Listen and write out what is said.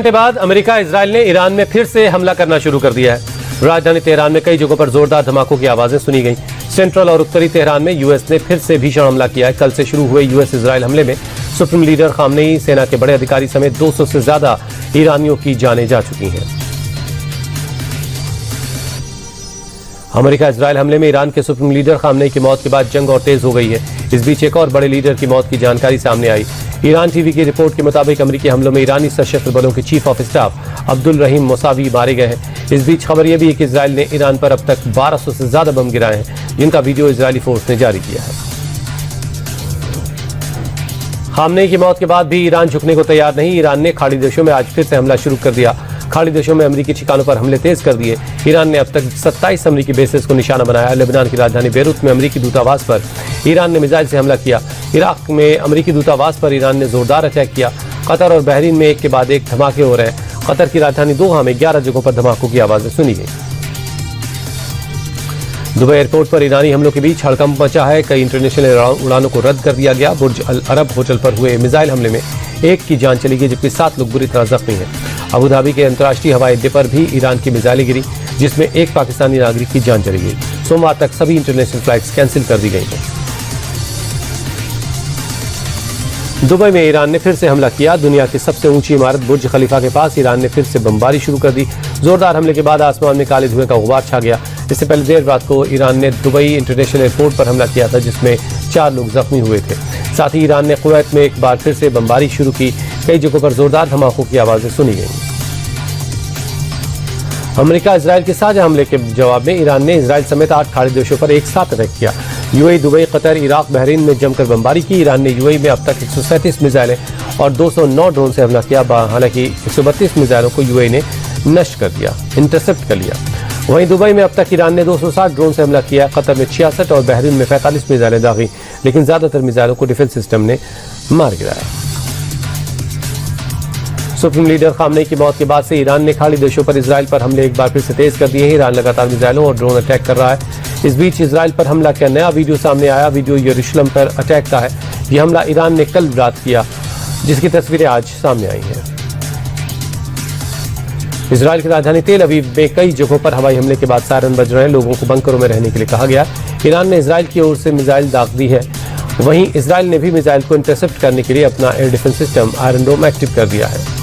घंटे बाद America Israel ने ईरान में फिर से हमला करना शुरू कर दिया है। राजधानी तेहरान में कई जगहों पर जोरदार धमाकों की आवाजें सुनी गई। सेंट्रल और उत्तरी तेहरान में यूएस ने फिर से भीषण हमला किया है। कल से शुरू हुए यूएस इजराइल हमले में सुप्रीम लीडर खामनेई, सेना के बड़े अधिकारी समेत 200 से ज्यादा ईरानियों की जानें जा चुकी हैं। अमेरिका इजराइल हमले में ईरान के सुप्रीम लीडर खामनेई की मौत के बाद जंग और तेज हो गई है। इस बीच एक और बड़े लीडर की मौत की जानकारी सामने आई। ईरान टीवी की रिपोर्ट के मुताबिक अमेरिकी हमलों में ईरानी सशस्त्र बलों के chief of staff Abdul Rahim Mousavi मारे गए हैं। इस बीच खबर यह भी है कि इजराइल ने ईरान पर अब तक 1200 से ज्यादा बम गिराए हैं, जिनका वीडियो इजरायली फोर्स ने जारी किया है। खामनेई की मौत के बाद भी ईरान झुकने को तैयार नहीं। ईरान ने खाड़ी देशों में आज फिर से हमला शुरू कर दिया। खाड़ी देशों में अमेरिकी ठिकानों पर हमले तेज कर दिए। ईरान ने अब तक 27 अमेरिकी बेसेस को निशाना बनाया। लेबनान की राजधानी बेरूत में अमेरिकी दूतावास पर ईरान ने मिसाइल से हमला किया। इराक में अमेरिकी दूतावास पर ईरान ने जोरदार अटैक किया। कतर और बहरीन में एक के बाद एक धमाके हो रहे हैं। कतर की राजधानी दोहा में 11 जगहों पर धमाकों की आवाजें सुनी गई। दुबई एयरपोर्ट पर ईरानी हमलों के बीच हड़कंप मचा है। कई इंटरनेशनल उड़ानों को रद्द कर दिया गया। बुर्ज अल अरब होटल पर हुए मिसाइल हमले में एक की जान चली गई, जबकि 7 लोग बुरी तरह जख्मी हैं। अबू धाबी के अंतर्राष्ट्रीय हवाई अड्डे पर भी ईरान की मिसाइलें गिरी, जिसमें एक पाकिस्तानी नागरिक की जान चली गई। सोमवार तक सभी इंटरनेशनल फ्लाइट्स कैंसिल कर दी गई हैं। दुबई में ईरान ने फिर से हमला किया। दुनिया की सबसे ऊंची इमारत बुर्ज खलीफा के पास ईरान ने फिर से बमबारी शुरू कर दी। जोरदार हमले के बाद आसमान में काले धुएं का गुबार छा गया। इससे पहले देर रात को ईरान ने दुबई इंटरनेशनल एयरपोर्ट पर हमला किया था, जिसमें 4 लोग जख्मी हुए थे। साथ ही ईरान ने कुवैत में एक बार फिर से बमबारी शुरू की। कई जगहों पर जोरदार धमाकों की आवाजें सुनी गई। अमेरिका इजराइल के साझा हमले के जवाब में ईरान ने इजराइल समेत 8 खाड़ी देशों पर एक साथ अटैक किया। UAE, Dubai, Qatar, Iraq, Bahrain में जमकर बमबारी की। ईरान ने यूएई में अब तक 137 मिसाइलें और 209 ड्रोन से हमला किया। हालांकि 132 मिसाइलों को यूएई ने नष्ट कर दिया, इंटरसेप्ट कर लिया। वहीं दुबई में अब तक ईरान ने 260 ड्रोन से हमला किया। कतर में 66 और बहरीन में 45 मिसाइलें दागी, लेकिन ज्यादातर मिसाइलों को डिफेंस सिस्टम ने मार गिराया। सुप्रीम लीडर खामनेई की मौत के बाद से ईरान ने खाड़ी देशों पर इजराइल पर हमले एक बार फिर से तेज कर दिए हैं। ईरान लगातार मिसाइलों और ड्रोन अटैक कर रहा है। इस बीच इजराइल पर हमला का नया वीडियो सामने आया। वीडियो यरूशलेम पर अटैक का है। यह हमला ईरान ने कल रात किया, जिसकी तस्वीरें आज सामने आई हैं। इजराइल की राजधानी तेल अवीव में कई जगहों पर हवाई हमले के बाद सायरन बज रहे हैं। लोगों को बंकरों में रहने के लिए कहा गया। ईरान ने इजराइल की ओर से मिसाइल दाग दी है। वहीं इजराइल ने भी मिसाइल को इंटरसेप्ट करने के लिए अपना एयर डिफेंस सिस्टम आयरन डोम एक्टिव कर दिया है।